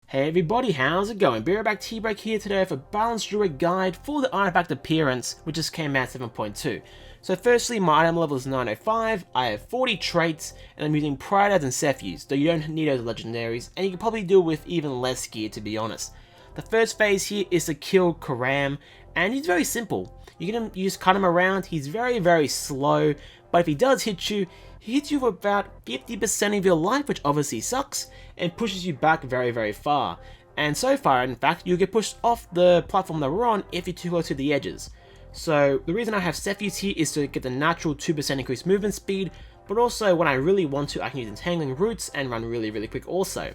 Hey everybody, how's it going? Back T-Break here today for Balanced Druid Guide for the Artifact Appearance, which just came out 7.2. So firstly, my item level is 905, I have 40 traits, and I'm using Pride Adds and SotF, though you don't need those legendaries, and you can probably do it with even less gear to be honest. The first phase here is to kill Karam, and he's very simple. You just cut him around, he's very slow, but if he does hit you, he hits you for about 50% of your life, which obviously sucks, and pushes you back very far. And so far, in fact, you'll get pushed off the platform that we're on if you're too close to the edges. So the reason I have SotF here is to get the natural 2% increased movement speed, but also when I really want to, I can use Entangling Roots and run really quick also.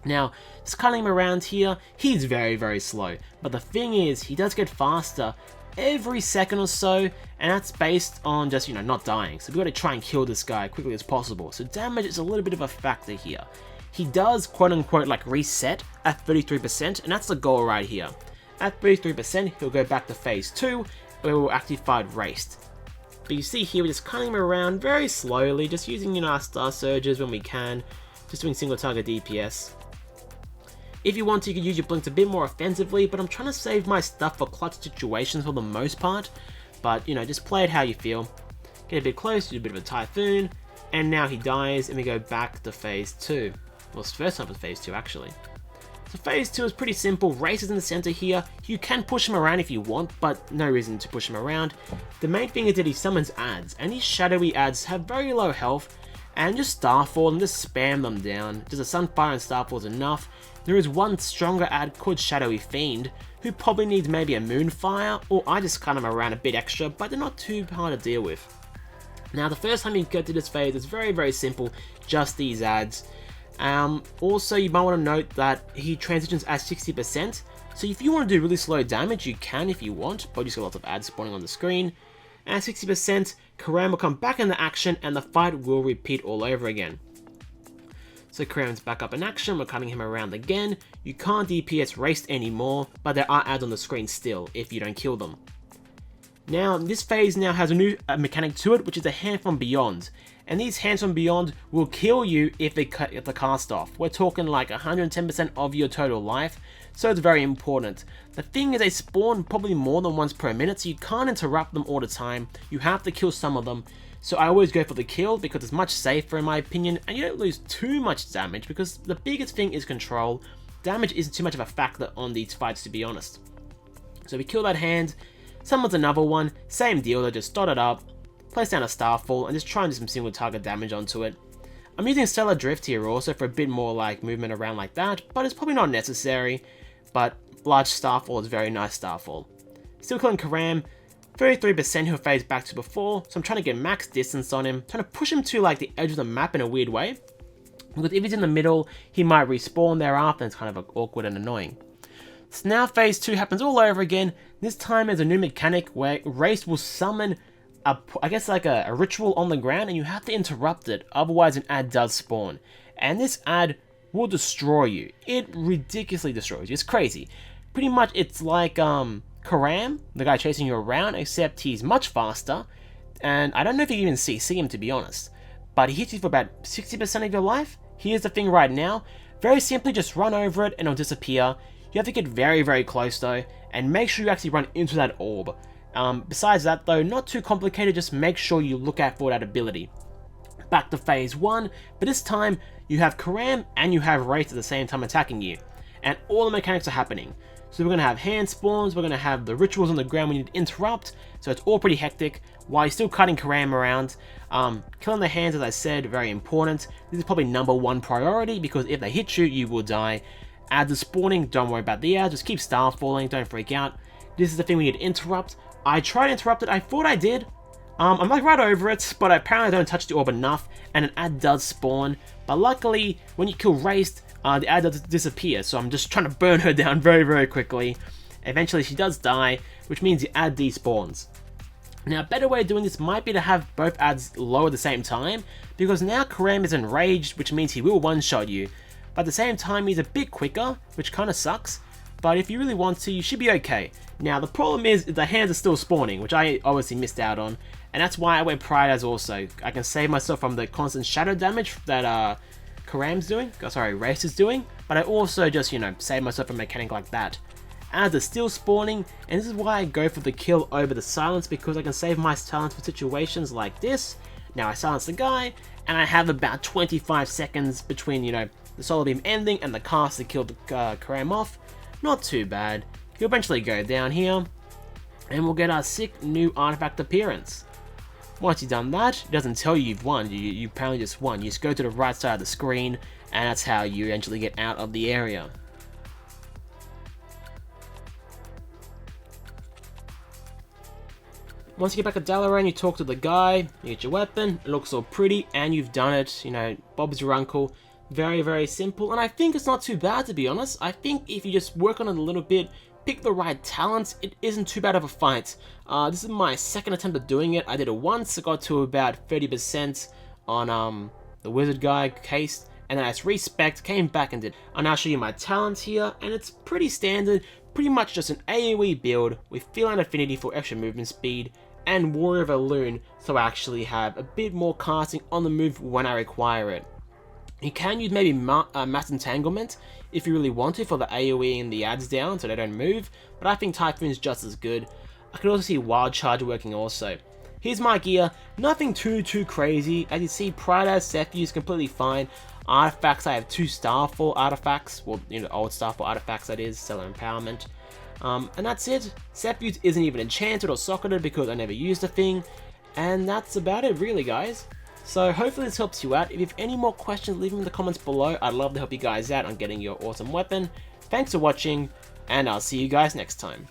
Now, just cutting him around here, he's very slow, but the thing is, he does get faster every second or so, and that's based on just, not dying. So we've got to try and kill this guy as quickly as possible. So damage is a little bit of a factor here. He does quote-unquote like reset at 33%, and that's the goal right here. At 33%, he'll go back to phase 2, where we'll actually fight Raced. But you see here, we're just cutting him around very slowly, just using our Star Surges when we can, just doing single target DPS. If you want to, you can use your blinks a bit more offensively, but I'm trying to save my stuff for clutch situations for the most part. But, just play it how you feel. Get a bit close, do a bit of a Typhoon, and now he dies, and we go back to phase 2. Well, it's first time for phase 2, actually. So phase 2 is pretty simple. Race is in the center here. You can push him around if you want, but no reason to push him around. The main thing is that he summons adds, and these shadowy adds have very low health, and just Starfall and just spam them down. Just a Sunfire and Starfall is enough. There is one stronger ad called Shadowy Fiend, who probably needs maybe a Moonfire, or I just cut him around a bit extra, but they're not too hard to deal with. Now the first time you get to this phase is very simple, just these ads. Also, you might want to note that he transitions at 60%, so if you want to do really slow damage, you can if you want, but you just got lots of ads spawning on the screen. And at 60%, Karam will come back into action, and the fight will repeat all over again. So Karam's back up in action, we're cutting him around again. You can't DPS Raced anymore, but there are ads on the screen still, if you don't kill them. Now, this phase now has a new mechanic to it, which is a Hand from Beyond. And these Hands from Beyond will kill you if they cut the cast off. We're talking like 110% of your total life, so it's very important. The thing is, they spawn probably more than once per minute, so you can't interrupt them all the time. You have to kill some of them. So I always go for the kill because it's much safer in my opinion, and you don't lose too much damage because the biggest thing is control. Damage isn't too much of a factor on these fights, to be honest. So we kill that hand, summons another one, same deal, they just dot it up, place down a Starfall, and just try and do some single target damage onto it. I'm using Stellar Drift here also for a bit more like movement around like that, but it's probably not necessary. But large Starfall is very nice Starfall. Still killing Karam, 33% he'll phase back to before, so I'm trying to get max distance on him, trying to push him to like the edge of the map in a weird way. Because if he's in the middle, he might respawn thereafter, and it's kind of awkward and annoying. So now phase 2 happens all over again. This time there's a new mechanic where Race will summon I guess like a ritual on the ground, and you have to interrupt it, otherwise an ad does spawn. And this ad will destroy you. It ridiculously destroys you. It's crazy. Pretty much it's like Karam, the guy chasing you around, except he's much faster. And I don't know if you can even see him, to be honest. But he hits you for about 60% of your life. Here's the thing right now. Very simply, just run over it and it'll disappear. You have to get very close though, and make sure you actually run into that orb. Besides that though, not too complicated, just make sure you look out for that ability. Back to phase 1, but this time you have Karam and you have Wraith at the same time attacking you. And all the mechanics are happening. So we're going to have hand spawns, we're going to have the rituals on the ground we need to interrupt, so it's all pretty hectic, while you're still cutting Karam around. Killing the hands, as I said, very important. This is probably #1 priority, because if they hit you, you will die. Ads are spawning, don't worry about the ads, just keep Starfalling, don't freak out. This is the thing we need to interrupt. I tried to interrupt it, I thought I did. I'm like right over it, but apparently I don't touch the orb enough, and an ad does spawn. But luckily, when you kill Raced, the ad does disappear, so I'm just trying to burn her down very quickly. Eventually she does die, which means the ad despawns. Now a better way of doing this might be to have both ads low at the same time, because now Karam is enraged, which means he will one-shot you. But at the same time he's a bit quicker, which kinda sucks. But if you really want to, you should be okay. Now the problem is the hands are still spawning, which I obviously missed out on, and that's why I went Pride as also. I can save myself from the constant shadow damage that Karam's doing, sorry, Race is doing, but I also just, you know, save myself a mechanic like that. As they're still spawning, and this is why I go for the kill over the silence, because I can save my talents for situations like this. Now I silence the guy, and I have about 25 seconds between, you know, the solar beam ending and the cast to kill the Karam off. Not too bad. He'll eventually go down here, and we'll get our sick new artifact appearance. Once you've done that, it doesn't tell you you've won, you apparently just won. You just go to the right side of the screen, and that's how you eventually get out of the area. Once you get back to Dalaran, you talk to the guy, you get your weapon, it looks all pretty, and you've done it. You know, Bob's your uncle. Very, very simple, and I think it's not too bad, to be honest. I think if you just work on it a little bit, pick the right talents, it isn't too bad of a fight. This is my second attempt at doing it. I did it once, I got to about 30% on the wizard guy case, and then I just respect, came back and did. I'll now show you my talents here, and it's pretty standard, pretty much just an AoE build with Feline Affinity for extra movement speed, and Warrior of Elune, so I actually have a bit more casting on the move when I require it. You can use maybe Mass Entanglement if you really want to for the AoE and the ads down so they don't move, but I think Typhoon's just as good. I can also see Wild Charge working also. Here's my gear, nothing too crazy. As you see, Pride as SotF is completely fine. Artifacts, I have 2 Starfall artifacts, well, you know, old Starfall artifacts that is, Stellar Empowerment. And that's it. SotF isn't even enchanted or socketed because I never used a thing, and that's about it really, guys. So hopefully this helps you out. If you have any more questions, leave them in the comments below. I'd love to help you guys out on getting your awesome weapon. Thanks for watching, and I'll see you guys next time.